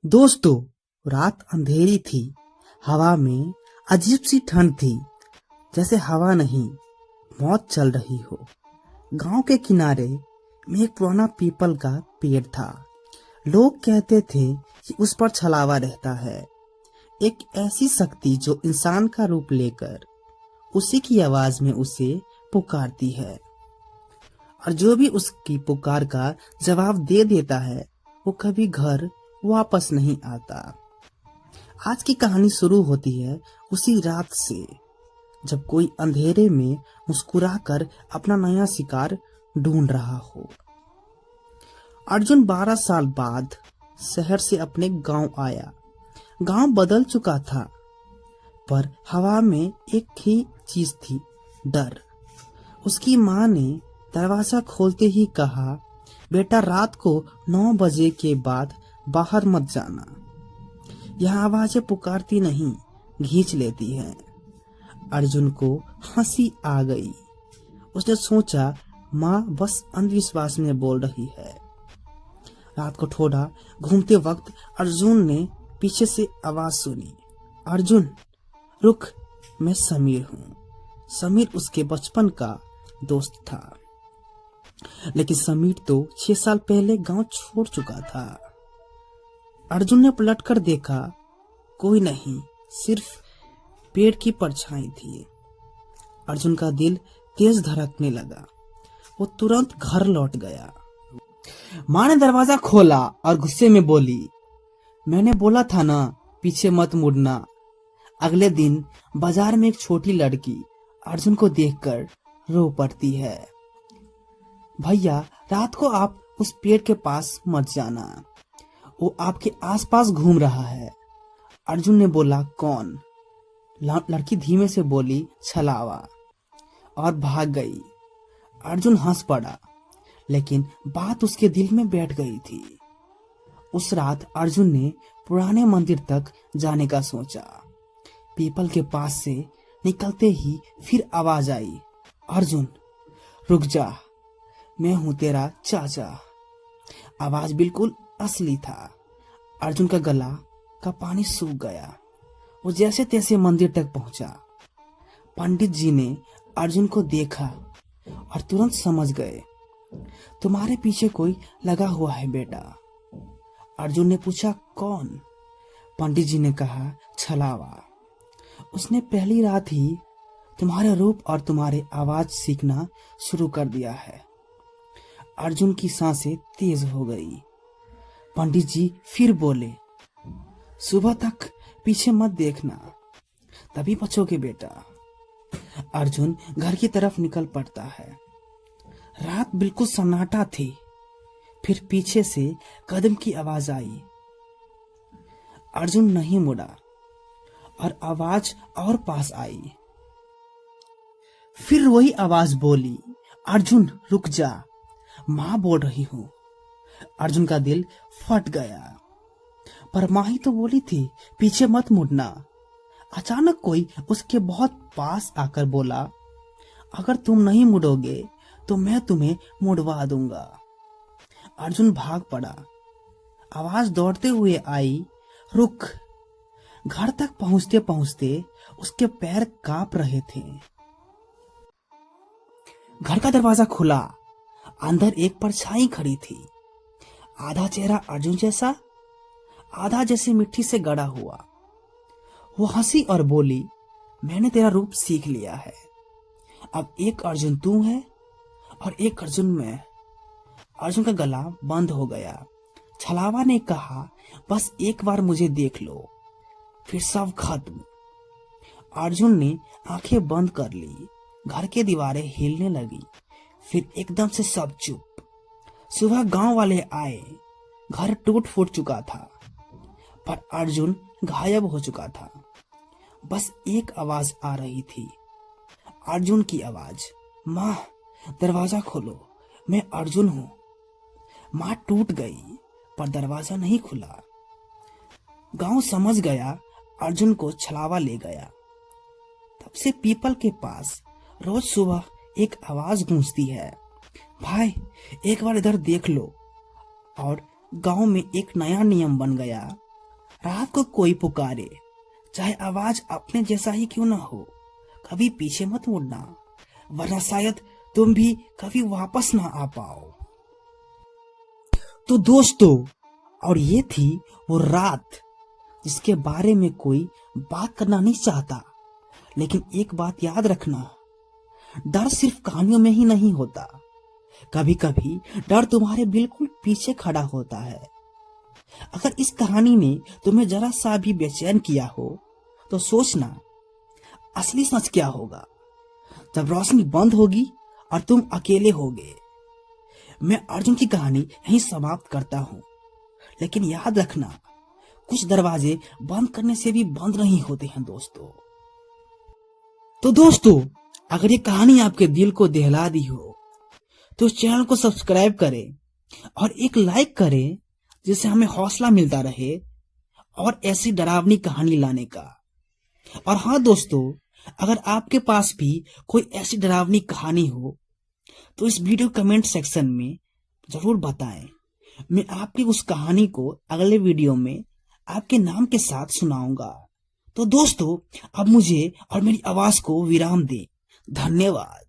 दोस्तों, रात अंधेरी थी। हवा में अजीब सी ठंड थी, जैसे हवा नहीं, मौत चल रही हो। गांव के किनारे में एक पुराना पीपल का पेड़ था। लोग कहते थे कि उस पर छलावा रहता है, एक ऐसी शक्ति जो इंसान का रूप लेकर उसी की आवाज में उसे पुकारती है, और जो भी उसकी पुकार का जवाब दे देता है वो कभी घर वापस नहीं आता। आज की कहानी शुरू होती है उसी रात से, जब कोई अंधेरे में मुस्कुराकर अपना नया शिकार ढूंढ रहा हो। अर्जुन 12 साल बाद शहर से अपने गांव आया। गांव बदल चुका था, पर हवा में एक ही चीज थी, डर। उसकी माँ ने दरवाजा खोलते ही कहा, बेटा, रात को 9 बजे के बाद बाहर मत जाना। यह आवाजें पुकारती नहीं, खींच लेती हैं। अर्जुन को हंसी आ गई। उसने सोचा, माँ बस अंधविश्वास में बोल रही है। रात को थोड़ा घूमते वक्त अर्जुन ने पीछे से आवाज सुनी, अर्जुन रुक, मैं समीर हूँ। समीर उसके बचपन का दोस्त था, लेकिन समीर तो 6 साल पहले गांव छोड़ चुका था। अर्जुन ने पलटकर देखा, कोई नहीं, सिर्फ पेड़ की परछाई थी। अर्जुन का दिल तेज धड़कने लगा। वो तुरंत घर लौट गया। माँ ने दरवाजा खोला और गुस्से में बोली, मैंने बोला था ना, पीछे मत मुड़ना। अगले दिन बाजार में एक छोटी लड़की अर्जुन को देखकर रो पड़ती है, भैया, रात को आप उस पेड़ के पास मत जाना, वो आपके आसपास घूम रहा है। अर्जुन ने बोला, कौन? लड़की धीमे से बोली, छलावा, और भाग गई। अर्जुन हंस पड़ा, लेकिन बात उसके दिल में बैठ गई थी। उस रात अर्जुन ने पुराने मंदिर तक जाने का सोचा। पीपल के पास से निकलते ही फिर आवाज आई, अर्जुन रुक जा, मैं हूं तेरा चाचा। आवाज बिल्कुल असली था। अर्जुन का गला का पानी सूख गया। वो जैसे तैसे मंदिर तक पहुंचा। पंडित जी ने अर्जुन को देखा और तुरंत समझ गए, तुम्हारे पीछे कोई लगा हुआ है बेटा। अर्जुन ने पूछा, कौन? पंडित जी ने कहा, छलावा। उसने पहली रात ही तुम्हारे रूप और तुम्हारे आवाज सीखना शुरू कर दिया है। अर्जुन की सांसें तेज हो गई। पंडित जी फिर बोले, सुबह तक पीछे मत देखना, तभी बचोगे बेटा। अर्जुन घर की तरफ निकल पड़ता है। रात बिल्कुल सन्नाटा थी। फिर पीछे से कदम की आवाज आई। अर्जुन नहीं मुड़ा और आवाज और पास आई। फिर वही आवाज बोली, अर्जुन रुक जा, माँ बोल रही हूँ। अर्जुन का दिल फट गया, पर माँ ही तो बोली थी पीछे मत मुड़ना। अचानक कोई उसके बहुत पास आकर बोला, अगर तुम नहीं मुड़ोगे तो मैं तुम्हें मुड़वा दूंगा। अर्जुन भाग पड़ा। आवाज दौड़ते हुए आई, रुक। घर तक पहुंचते पहुंचते उसके पैर कांप रहे थे। घर का दरवाजा खुला। अंदर एक परछाई खड़ी थी। आधा चेहरा अर्जुन जैसा, आधा जैसे मिट्टी से गड़ा हुआ। वो हंसी और बोली, मैंने तेरा रूप सीख लिया है। अब एक अर्जुन तू है और एक अर्जुन मैं। अर्जुन का गला बंद हो गया। छलावा ने कहा, बस एक बार मुझे देख लो, फिर सब खत्म। अर्जुन ने आंखें बंद कर ली। घर की दीवारें हिलने लगी। फिर एकदम से सब चुप। सुबह गांव वाले आए। घर टूट फूट चुका था, पर अर्जुन गायब हो चुका था। बस एक आवाज आ रही थी, अर्जुन की आवाज, माँ दरवाजा खोलो, मैं अर्जुन हूँ। माँ टूट गई, पर दरवाजा नहीं खुला। गांव समझ गया अर्जुन को छलावा ले गया। तब से पीपल के पास रोज सुबह एक आवाज गूंजती है, भाई एक बार इधर देख लो। और गांव में एक नया नियम बन गया, रात को कोई पुकारे, चाहे आवाज अपने जैसा ही क्यों ना हो, कभी पीछे मत मुड़ना, वरना शायद तुम भी कभी वापस ना आ पाओ। तो दोस्तों, और ये थी वो रात जिसके बारे में कोई बात करना नहीं चाहता। लेकिन एक बात याद रखना, डर सिर्फ कहानियों में ही नहीं होता, कभी कभी डर तुम्हारे बिल्कुल पीछे खड़ा होता है। अगर इस कहानी ने तुम्हें जरा सा भी बेचैन किया हो तो सोचना, असली सच क्या होगा जब रोशनी बंद होगी और तुम अकेले होगे। मैं अर्जुन की कहानी यहीं समाप्त करता हूँ, लेकिन याद रखना, कुछ दरवाजे बंद करने से भी बंद नहीं होते हैं दोस्तों। तो दोस्तों, अगर ये कहानी आपके दिल को दहला दी हो तो इस चैनल को सब्सक्राइब करें और एक लाइक करें, जिससे हमें हौसला मिलता रहे और ऐसी डरावनी कहानी लाने का। और हाँ दोस्तों, अगर आपके पास भी कोई ऐसी डरावनी कहानी हो तो इस वीडियो कमेंट सेक्शन में जरूर बताएं। मैं आपकी उस कहानी को अगले वीडियो में आपके नाम के साथ सुनाऊंगा। तो दोस्तों, अब मुझे और मेरी आवाज को विराम दें। धन्यवाद।